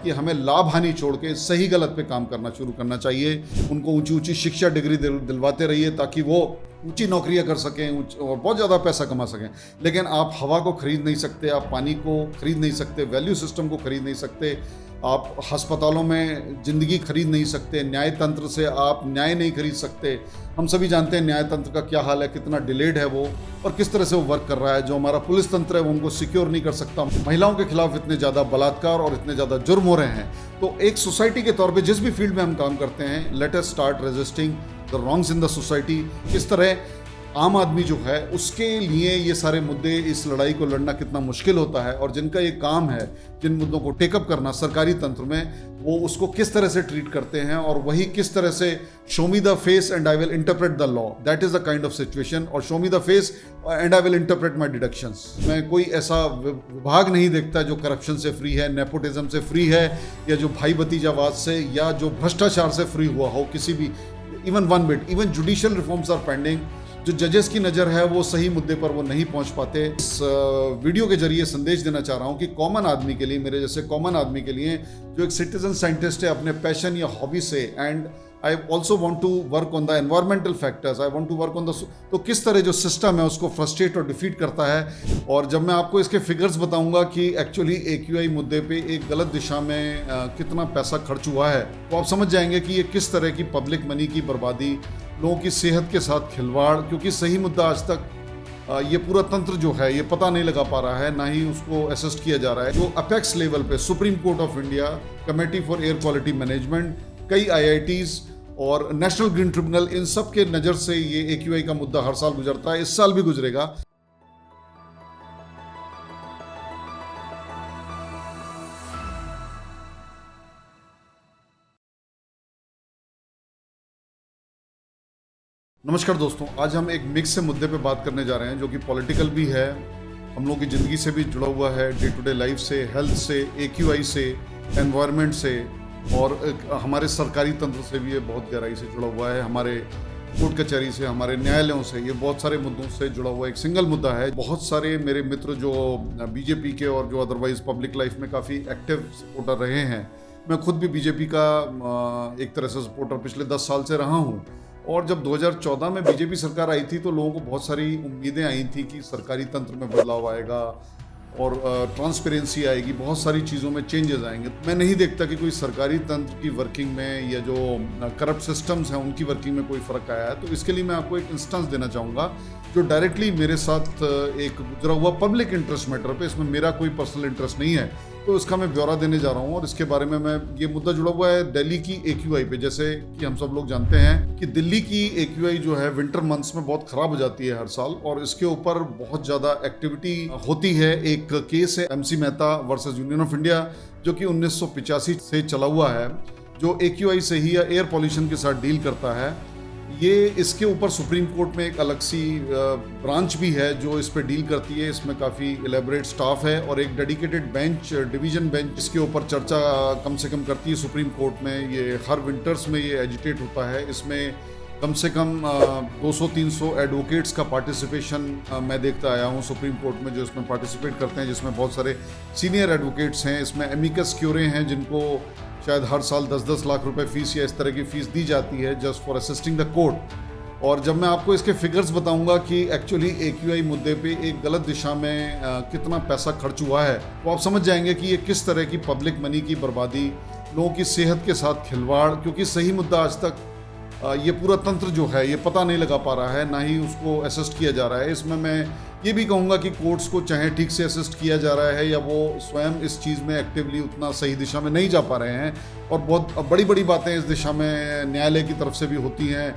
कि हमें लाभ हानि छोड़ के सही गलत पे काम करना शुरू करना चाहिए। उनको ऊंची ऊंची शिक्षा डिग्री दिलवाते रहिए ताकि वो ऊंची नौकरियां कर सकें और बहुत ज़्यादा पैसा कमा सकें। लेकिन आप हवा को खरीद नहीं सकते, आप पानी को खरीद नहीं सकते, वैल्यू सिस्टम को खरीद नहीं सकते, आप अस्पतालों में ज़िंदगी खरीद नहीं सकते, न्याय तंत्र से आप न्याय नहीं खरीद सकते। हम सभी जानते हैं न्याय तंत्र का क्या हाल है, कितना डिलेड है वो और किस तरह से वो वर्क कर रहा है। जो हमारा पुलिस तंत्र है वो उनको सिक्योर नहीं कर सकता। महिलाओं के खिलाफ इतने ज़्यादा बलात्कार और इतने ज़्यादा जुर्म हो रहे हैं। तो एक सोसाइटी के तौर पे जिस भी फील्ड में हम काम करते हैं, let us start resisting the wrongs in the society. किस तरह आम आदमी जो है उसके लिए ये सारे मुद्दे, इस लड़ाई को लड़ना कितना मुश्किल होता है और जिनका ये काम है जिन मुद्दों को टेकअप करना सरकारी तंत्र में, वो उसको किस तरह से ट्रीट करते हैं और वही किस तरह से show me the face and I will interpret the law, that is the kind of situation. और show me the face and I will interpret my deductions. मैं कोई ऐसा विभाग नहीं देखता जो करप्शन से फ्री है, नेपोटिज्म से फ्री है, या जो भाई भतीजावाद से या जो भ्रष्टाचार से फ्री हुआ हो किसी भी, even one bit. Even judicial reforms are pending. जो जजेस की नज़र है वो सही मुद्दे पर वो नहीं पहुंच पाते। इस वीडियो के जरिए संदेश देना चाह रहा हूं कि कॉमन आदमी के लिए, मेरे जैसे कॉमन आदमी के लिए जो एक सिटीजन साइंटिस्ट है अपने पैशन या हॉबी से, and I also want to work on the environmental factors, I want to work on the, तो किस तरह जो सिस्टम है उसको फ्रस्ट्रेट और डिफीट करता है। और जब मैं आपको इसके फिगर्स बताऊंगा कि एक्चुअली AQI मुद्दे पे एक गलत दिशा में कितना पैसा खर्च हुआ है, तो आप समझ जाएंगे कि ये किस तरह की पब्लिक मनी की बर्बादी, लोगों की सेहत के साथ खिलवाड़, क्योंकि सही मुद्दा आज तक ये पूरा तंत्र जो है ये पता नहीं लगा पा रहा है, ना ही उसको असिस्ट किया जा रहा है। जो अपेक्स लेवल पे supreme court of India, committee for air quality management, कई IITs और नेशनल ग्रीन ट्रिब्यूनल, इन सब के नज़र से ये AQI का मुद्दा हर साल गुजरता है, इस साल भी गुजरेगा। नमस्कार दोस्तों, आज हम एक मिक्स से मुद्दे पे बात करने जा रहे हैं जो कि पॉलिटिकल भी है, हम लोगों की ज़िंदगी से भी जुड़ा हुआ है, डे टू डे लाइफ से, हेल्थ से, AQI से, एनवायरनमेंट से, और हमारे सरकारी तंत्र से भी ये बहुत गहराई से जुड़ा हुआ है, हमारे कोर्ट कचहरी से, हमारे न्यायालयों से, ये बहुत सारे मुद्दों से जुड़ा हुआ एक सिंगल मुद्दा है। बहुत सारे मेरे मित्र जो BJP के और जो अदरवाइज पब्लिक लाइफ में काफ़ी एक्टिव सपोर्टर रहे हैं, मैं खुद भी BJP का एक तरह से सपोर्टर पिछले 10 साल से रहा हूँ। और जब 2014 में BJP सरकार आई थी तो लोगों को बहुत सारी उम्मीदें आई थी कि सरकारी तंत्र में बदलाव आएगा और ट्रांसपेरेंसी आएगी, बहुत सारी चीज़ों में चेंजेस आएंगे। मैं नहीं देखता कि कोई सरकारी तंत्र की वर्किंग में या जो करप्ट सिस्टम्स हैं उनकी वर्किंग में कोई फ़र्क आया है। तो इसके लिए मैं आपको एक इंस्टेंस देना चाहूँगा जो डायरेक्टली मेरे साथ एक गुजरा हुआ पब्लिक इंटरेस्ट मैटर पे, इसमें मेरा कोई पर्सनल इंटरेस्ट नहीं है, तो इसका मैं ब्यौरा देने जा रहा हूँ। और इसके बारे में ये मुद्दा जुड़ा हुआ है दिल्ली की AQI पे। जैसे कि हम सब लोग जानते हैं कि दिल्ली की AQI जो है विंटर मंथ्स में बहुत ख़राब हो जाती है हर साल, और इसके ऊपर बहुत ज़्यादा एक्टिविटी होती है। एक केस है MC Mehta versus union of India जो कि 1985 से चला हुआ है, जो AQI से ही या एयर पॉल्यूशन के साथ डील करता है। ये इसके ऊपर सुप्रीम कोर्ट में एक अलग सी ब्रांच भी है जो इस पे डील करती है। इसमें काफ़ी एलेबोरेट स्टाफ है और एक डेडिकेटेड बेंच, डिवीजन बेंच, इसके ऊपर चर्चा कम से कम करती है सुप्रीम कोर्ट में। ये हर विंटर्स में ये एजिटेट होता है। इसमें कम से कम 200-300 एडवोकेट्स का पार्टिसिपेशन मैं देखता आया हूँ सुप्रीम कोर्ट में, जो इसमें पार्टिसिपेट करते हैं, जिसमें बहुत सारे सीनियर एडवोकेट्स हैं। इसमें एमिकस क्यूरे हैं जिनको शायद हर साल 10-10 लाख रुपए फीस या इस तरह की फ़ीस दी जाती है just for assisting the court. और जब मैं आपको इसके फिगर्स बताऊंगा कि एक्चुअली AQI मुद्दे पे एक गलत दिशा में कितना पैसा खर्च हुआ है, तो आप समझ जाएंगे कि ये किस तरह की पब्लिक मनी की बर्बादी, लोगों की सेहत के साथ खिलवाड़, क्योंकि सही मुद्दा आज तक ये पूरा तंत्र जो है ये पता नहीं लगा पा रहा है, ना ही उसको असिस्ट किया जा रहा है। इसमें मैं ये भी कहूँगा कि कोर्ट्स को चाहे ठीक से असिस्ट किया जा रहा है या वो स्वयं इस चीज़ में एक्टिवली उतना सही दिशा में नहीं जा पा रहे हैं, और बहुत बड़ी बड़ी बातें इस दिशा में न्यायालय की तरफ से भी होती हैं,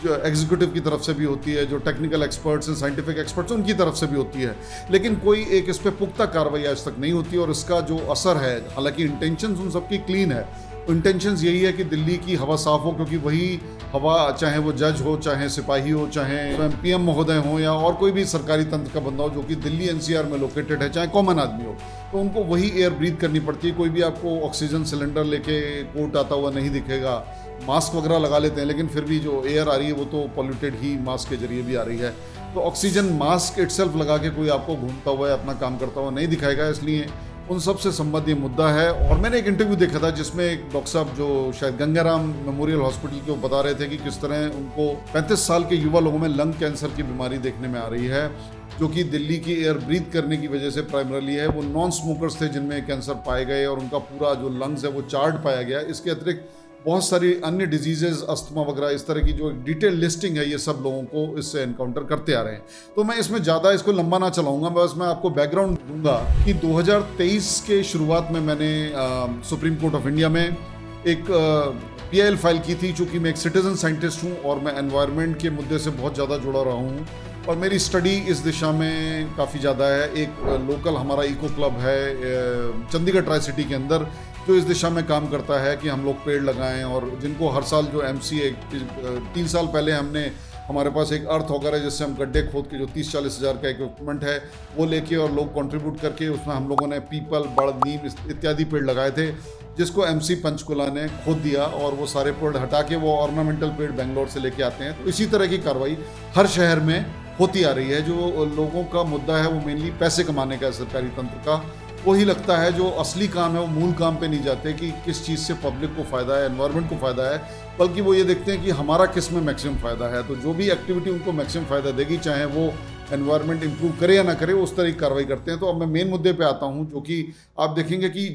जो एग्जीक्यूटिव की तरफ से भी होती है, जो टेक्निकल एक्सपर्ट्स हैं, साइंटिफिक एक्सपर्ट्स उनकी तरफ से भी होती है, लेकिन कोई एक इस पर पुख्ता कार्रवाई आज तक नहीं होती। और इसका जो असर है, हालांकि इंटेंशंस उन सबकी क्लीन है, इंटेंशंस यही है कि दिल्ली की हवा साफ हो, क्योंकि वही हवा, चाहे वो जज हो, चाहे सिपाही हो, चाहे PM महोदय हो या और कोई भी सरकारी तंत्र का बंदा हो जो कि दिल्ली NCR में लोकेटेड है, चाहे कॉमन आदमी हो, तो उनको वही एयर ब्रीथ करनी पड़ती है। कोई भी आपको ऑक्सीजन सिलेंडर लेके कोर्ट आता हुआ नहीं दिखेगा, मास्क वगैरह लगा लेते हैं, लेकिन फिर भी जो एयर आ रही है वो तो पॉल्यूटेड ही मास्क के जरिए भी आ रही है। तो ऑक्सीजन मास्क इटसेल्फ लगा के कोई आपको घूमता हुआ या अपना काम करता हुआ नहीं दिखाएगा। इसलिए उन सब से संबंधित ये मुद्दा है। और मैंने एक इंटरव्यू देखा था जिसमें एक डॉक्टर साहब जो शायद गंगाराम मेमोरियल हॉस्पिटल के, वो बता रहे थे कि किस तरह उनको 35 साल के युवा लोगों में लंग कैंसर की बीमारी देखने में आ रही है, जो कि दिल्ली की एयर ब्रीथ करने की वजह से प्राइमरली है। वो नॉन स्मोकर्स थे जिनमें कैंसर पाए गए और उनका पूरा जो लंग्स है वो चार्ट पाया गया। इसके अतिरिक्त बहुत सारी अन्य डिजीजेज, अस्थमा वगैरह, इस तरह की जो डिटेल लिस्टिंग है, ये सब लोगों को इससे एनकाउंटर करते आ रहे हैं। तो मैं इसमें ज़्यादा इसको लंबा ना चलाऊंगा, बस मैं आपको बैकग्राउंड दूंगा कि 2023 के शुरुआत में मैंने सुप्रीम कोर्ट ऑफ इंडिया में एक PIL फाइल की थी। चूँकि मैं एक सिटीजन साइंटिस्ट हूँ और मैं एनवायरनमेंट के मुद्दे से बहुत ज़्यादा जुड़ा रहा हूँ और मेरी स्टडी इस दिशा में काफ़ी ज़्यादा है। एक लोकल हमारा इको क्लब है चंडीगढ़ ट्राई सिटी के अंदर, जो इस दिशा में काम करता है कि हम लोग पेड़ लगाएं, और जिनको हर साल जो MCA 3 साल पहले हमने, हमारे पास एक अर्थ वगैरह जिससे हम गड्ढे खोद के जो 30-40 हज़ार का इक्विपमेंट है वो लेके और लोग कंट्रीब्यूट करके उसमें हम लोगों ने पीपल, बड़, नीम इत्यादि पेड़ लगाए थे, जिसको MC पंचकुला ने खोद दिया और वो सारे पेड़ हटा के वो ऑर्नामेंटल पेड़ बेंगलोर से लेके आते हैं। तो इसी तरह की कार्रवाई हर शहर में होती आ रही है। जो लोगों का मुद्दा है वो मेनली पैसे कमाने का है सरकारी तंत्र का, वही लगता है। जो असली काम है वो मूल काम पे नहीं जाते कि किस चीज़ से पब्लिक को फ़ायदा है, एनवायरनमेंट को फ़ायदा है, बल्कि वो ये देखते हैं कि हमारा किस में मैक्सिमम फ़ायदा है। तो जो भी एक्टिविटी उनको मैक्सिमम फ़ायदा देगी, चाहे वो एनवायरनमेंट इंप्रूव करे या ना करे, उस तरह की कार्रवाई करते हैं। तो अब मैं मेन मुद्दे पे आता हूँ, जो कि आप देखेंगे कि